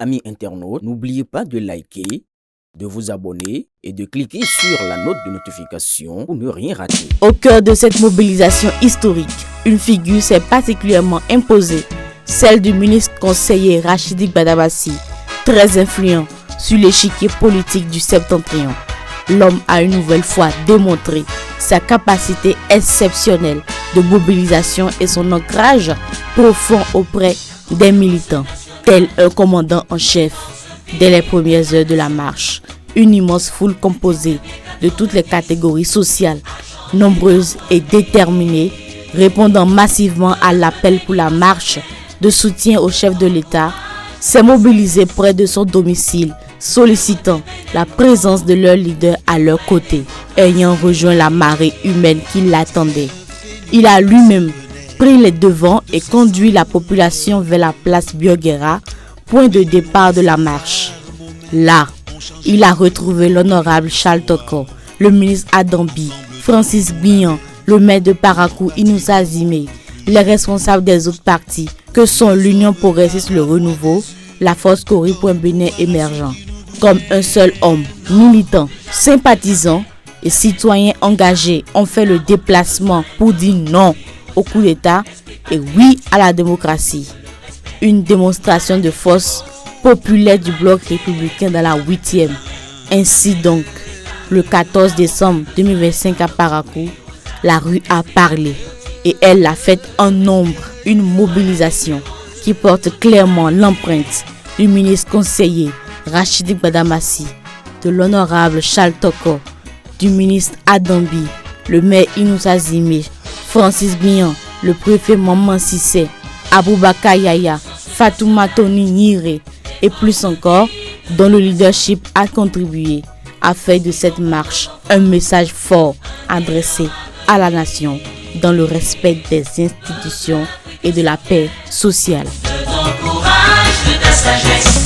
Amis internautes, n'oubliez pas de liker, de vous abonner et de cliquer sur la note de notification pour ne rien rater. Au cœur de cette mobilisation historique, une figure s'est particulièrement imposée, celle du ministre conseiller Rachidi Gbadabassi, très influent sur l'échiquier politique du septentrion. L'homme a une nouvelle fois démontré sa capacité exceptionnelle de mobilisation et son ancrage profond auprès des militants, tel un commandant en chef. Dès les premières heures de la marche, une immense foule composée de toutes les catégories sociales, nombreuses et déterminées, répondant massivement à l'appel pour la marche de soutien au chef de l'État, s'est mobilisée près de son domicile, sollicitant la présence de leur leader à leur côté, ayant rejoint la marée humaine qui l'attendait. Il a lui-même pris les devants et conduit la population vers la place Bioguera, point de départ de la marche. Là, il a retrouvé l'honorable Charles Toko, le ministre Adambi, Francis Bian, le maire de Parakou Inoussa Zimé, les responsables des autres partis que sont l'Union Progressiste Le Renouveau, la Force Cori Bénin émergent. Comme un seul homme, militant, sympathisant et citoyen engagé ont fait le déplacement pour dire non au coup d'État et oui à la démocratie. Une démonstration de force populaire du bloc républicain dans la 8e. Ainsi donc, le 14 décembre 2025 à Parakou, la rue a parlé et elle l'a faite en nombre, une mobilisation qui porte clairement l'empreinte du ministre conseiller Rachidi Gbadabassi, de l'honorable Charles Toko, du ministre Adambi, le maire Inoussa Zimé, Francis Bian, le préfet Maman Sissé, Aboubaka Yaya, Fatouma Tony Nire et plus encore, dont le leadership a contribué à faire de cette marche un message fort adressé à la nation dans le respect des institutions et de la paix sociale. De ton courage, de ta sagesse.